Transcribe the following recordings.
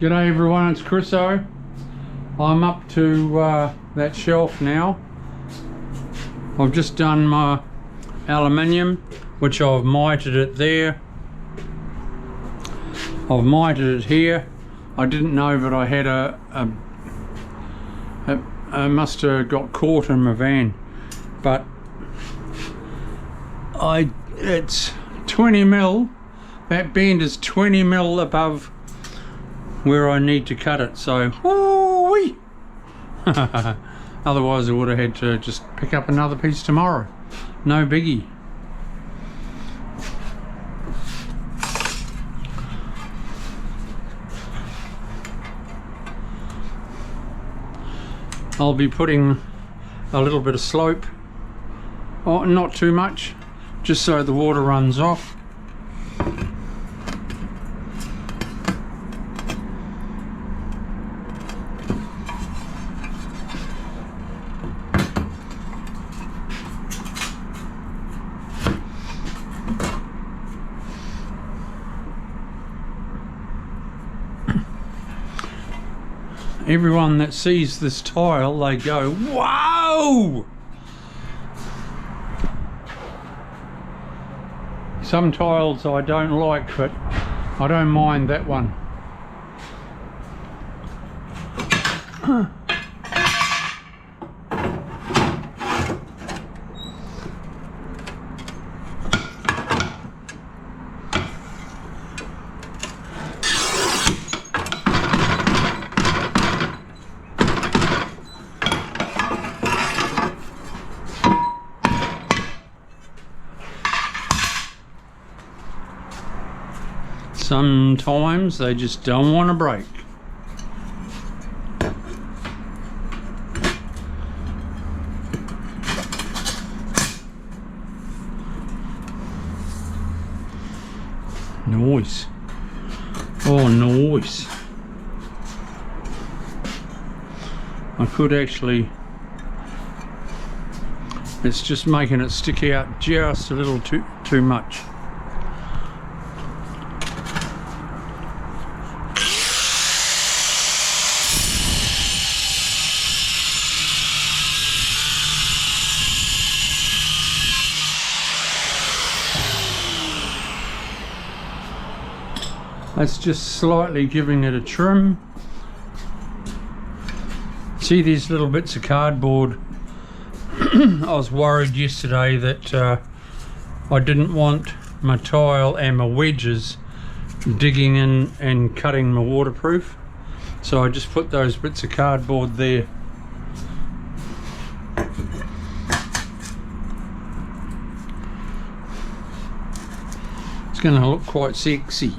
G'day everyone, it's Chriso. I'm up to that shelf now. I've just done my aluminium, which I've mitered it there. I've mitered it here. I didn't know, but I had I must have got caught in my van, but it's 20 mil. That bend is 20 mil above where I need to cut it, so woo-wee. Otherwise I would have had to just pick up another piece tomorrow. No biggie. I'll be putting a little bit of slope, not too much, just so the water runs off. Everyone that sees this tile, they go, "Whoa!" Some tiles I don't like, but I don't mind that one. Sometimes they just don't want to break. Noise. Oh, noise. I could actually... It's just making it stick out just a little too much. That's just slightly giving it a trim. See these little bits of cardboard? I was worried yesterday that I didn't want my tile and my wedges digging in and cutting my waterproof, so I just put those bits of cardboard there. It's going to look quite sexy.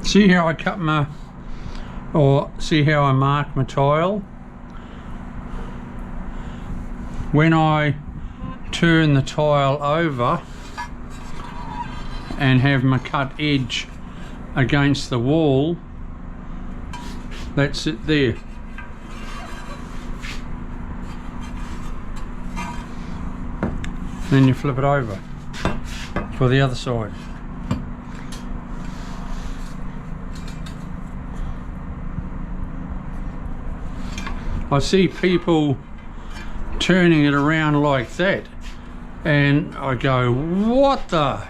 See how I cut my, or see how I mark my tile? When I turn the tile over and have my cut edge against the wall, that's it there. Then you flip it over for the other side. I see people turning it around like that, and I go, what the?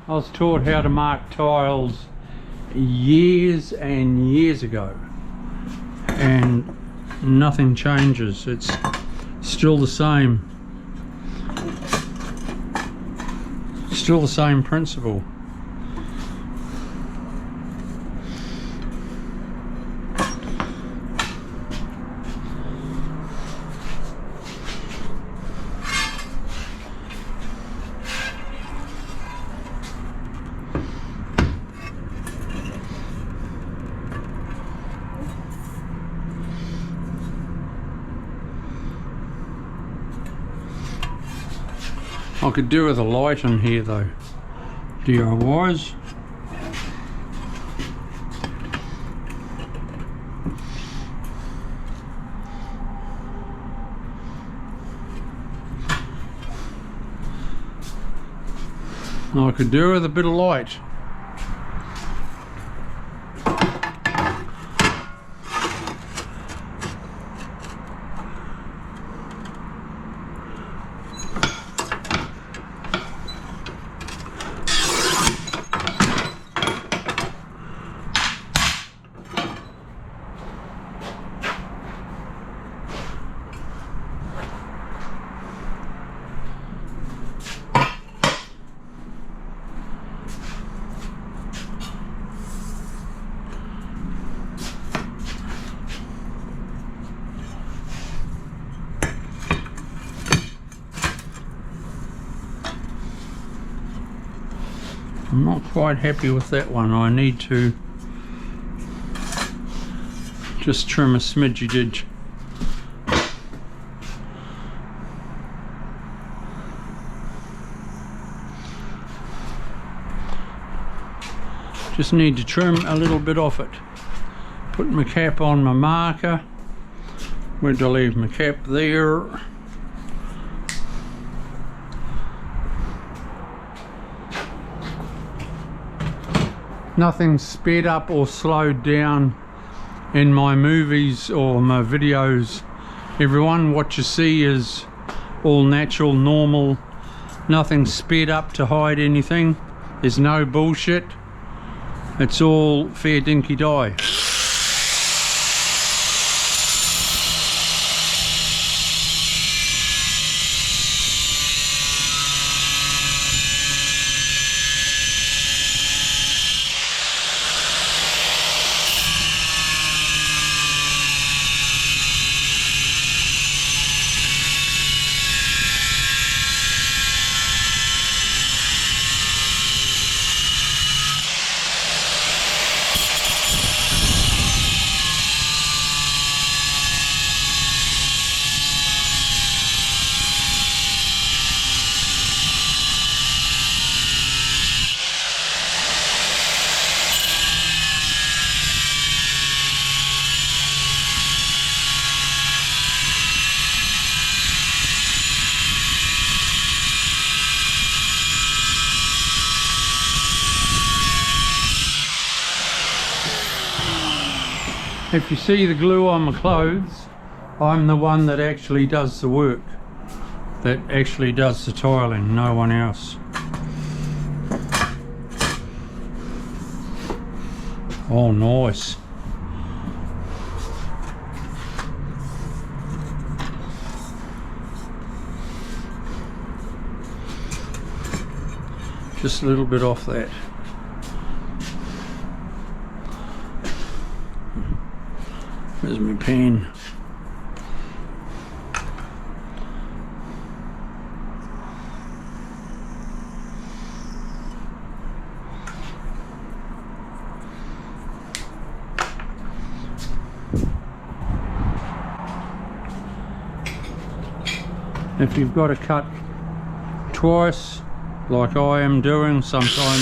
I was taught how to mark tiles years and years ago, and nothing changes. It's still the same. Still the same principle. I could do with a light in here though, DIYs. I could do with a bit of light. I'm not quite happy with that one. I need to just trim a smidgy didge. Just need to trim a little bit off it. Put my cap on my marker. Where'd I leave my cap? There. Nothing's sped up or slowed down in my movies or my videos. Everyone, what you see is all natural, normal. Nothing sped up to hide anything. There's no bullshit. It's all fair dinky die. If you see the glue on my clothes, I'm the one that actually does the work, that actually does the tiling, no one else. Oh, nice. Just a little bit off that. There's my pen. If you've got to cut twice, like I am doing, sometimes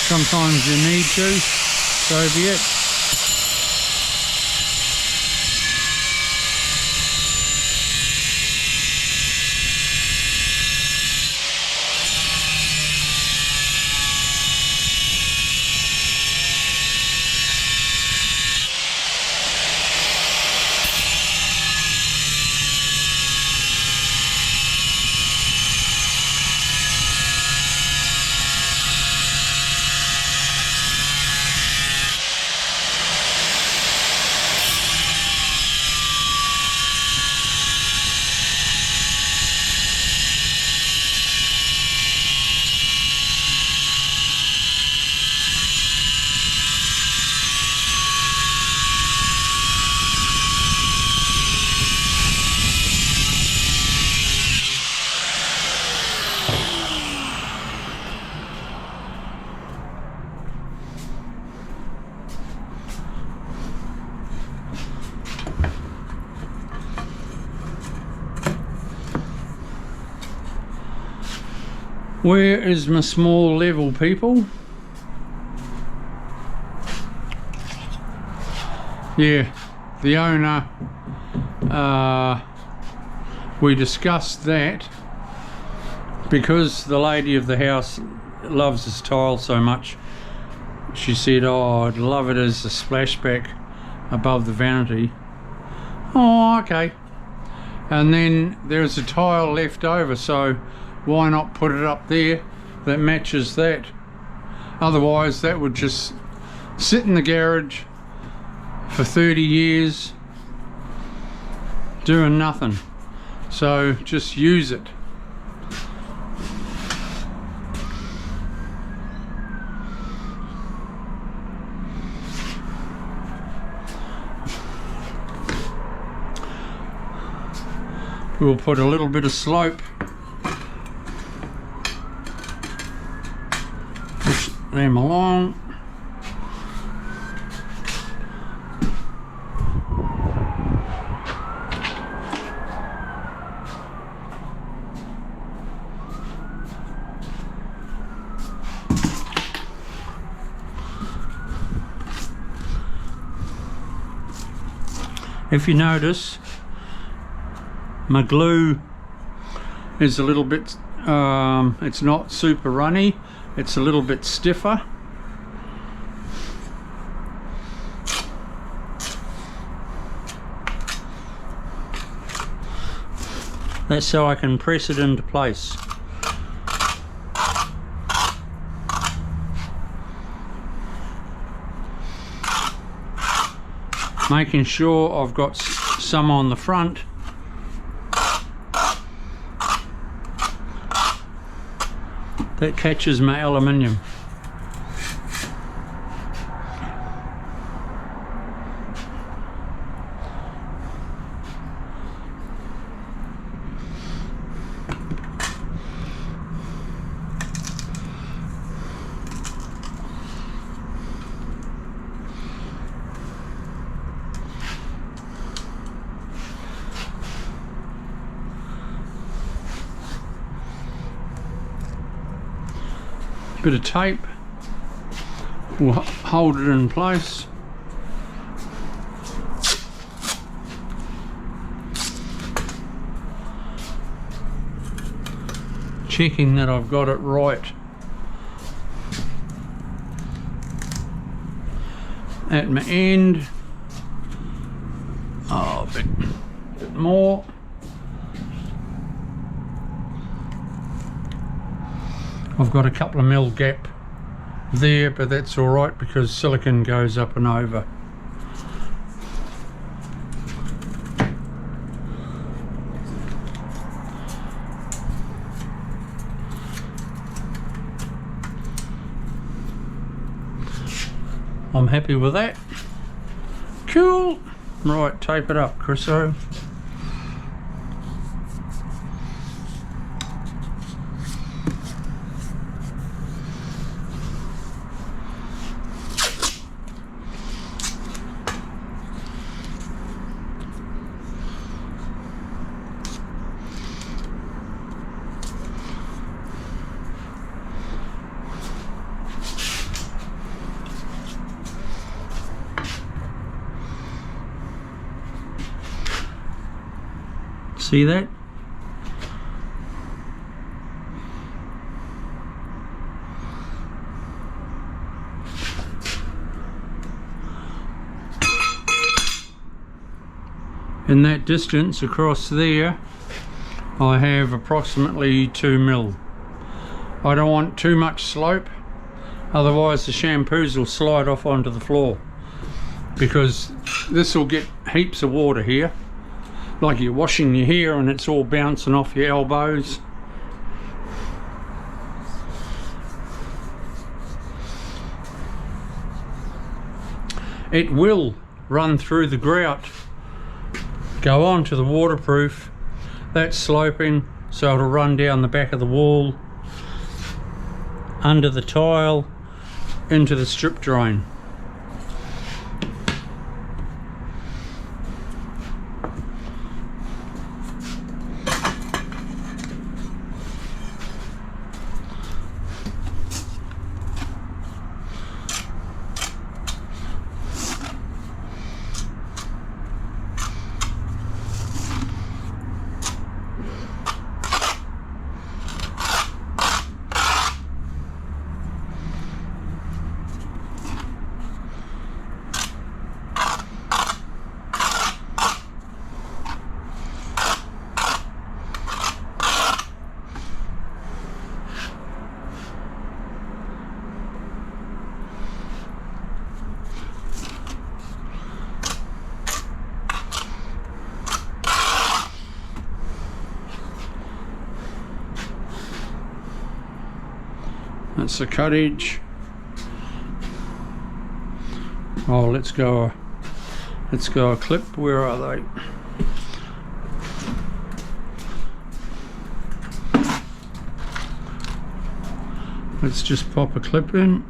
you need to, so be it. Where is my small level, people? Yeah, the owner, we discussed that because the lady of the house loves this tile so much. She said, oh, I'd love it as a splashback above the vanity. Oh, okay. And then there's a tile left over, so why not put it up there that matches that? Otherwise that would just sit in the garage for 30 years doing nothing. So just use it. We'll put a little bit of slope, push them along. If you notice, my glue is a little bit, it's not super runny, it's a little bit stiffer. That's so I can press it into place. Making sure I've got some on the front that catches my aluminium. Bit of tape will hold it in place. Checking that I've got it right at my end. Oh, a bit more. I've got a couple of mil gap there, but that's all right because silicon goes up and over. I'm happy with that. Cool. Right, tape it up, Chriso. See that? In that distance across there, I have approximately 2 mil. I don't want too much slope, otherwise the shampoos will slide off onto the floor, because this will get heaps of water here. Like you're washing your hair and it's all bouncing off your elbows. It will run through the grout, go on to the waterproof. That's sloping, so it'll run down the back of the wall, under the tile, into the strip drain. That's the cut edge. Oh, let's go a clip. Where are they? Let's just pop a clip in.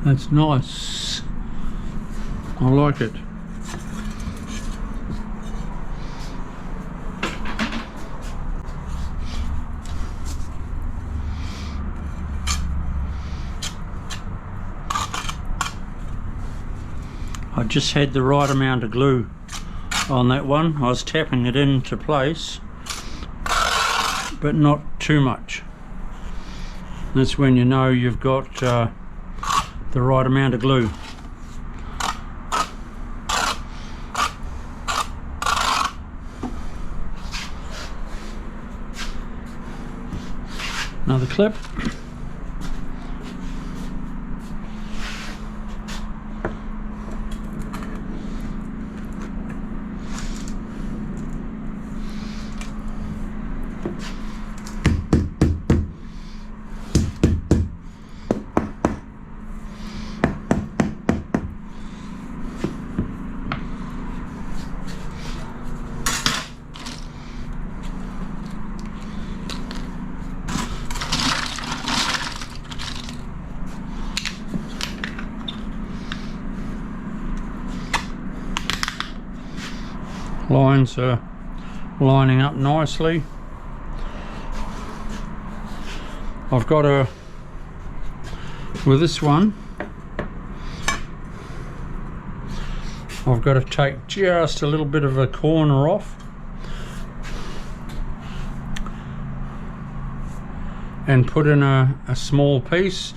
That's nice. I like it. I just had the right amount of glue on that one. I was tapping it into place, but not too much. That's when you know you've got the right amount of glue. Another clip. Lines are lining up nicely. I've got with this one, I've got to take just a little bit of a corner off and put in a small piece,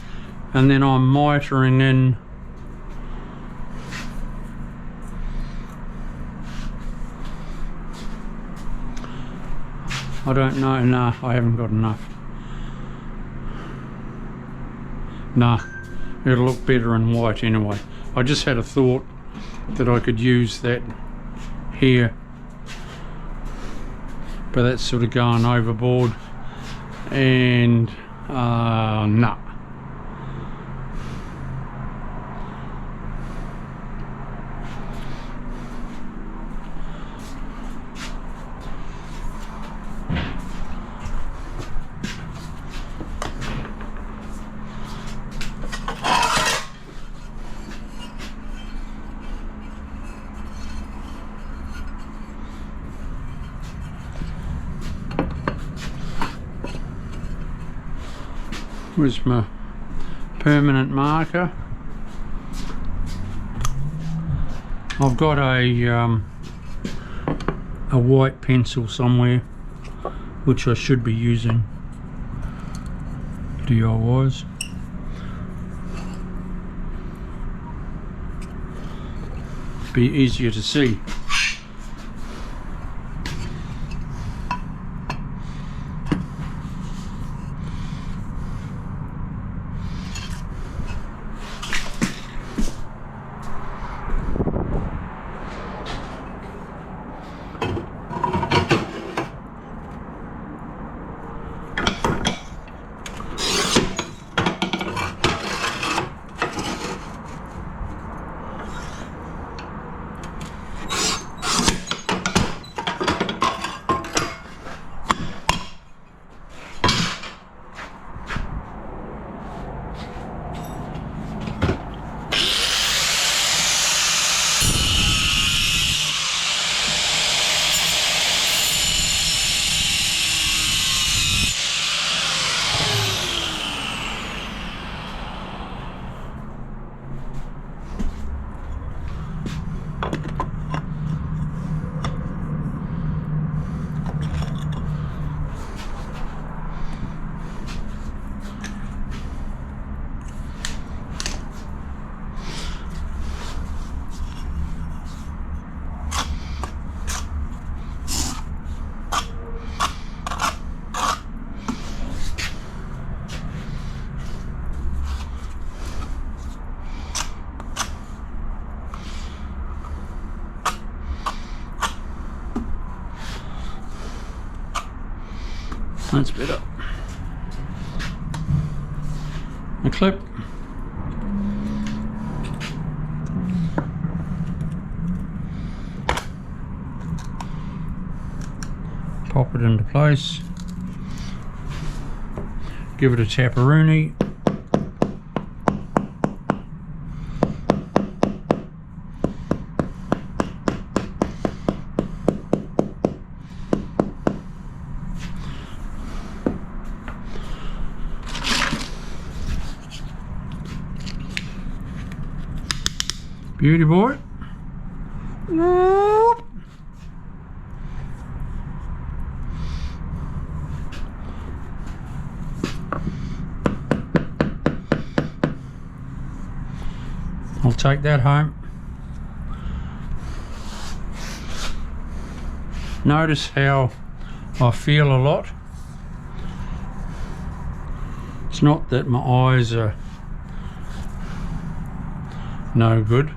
and then I'm mitering in I don't know, nah, I haven't got enough. Nah, it'll look better in white anyway. I just had a thought that I could use that here, but that's sort of going overboard, and nah. Where's my permanent marker? I've got a white pencil somewhere, which I should be using DIYs. Be easier to see. That's better. A clip. Pop it into place. Give it a taparoonie. Beauty boy. Whoop. I'll take that home. Notice how I feel a lot. It's not that my eyes are no good.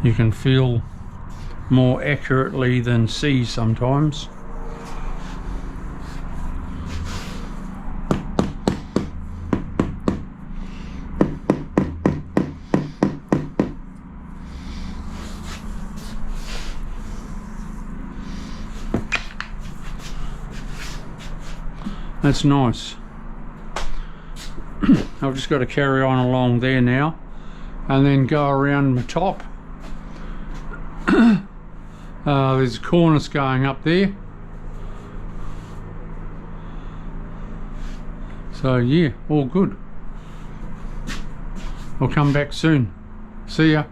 You can feel more accurately than see sometimes. That's nice. I've just got to carry on along there now and then go around my top. There's a cornice going up there. So yeah, all good. I'll come back soon. See ya.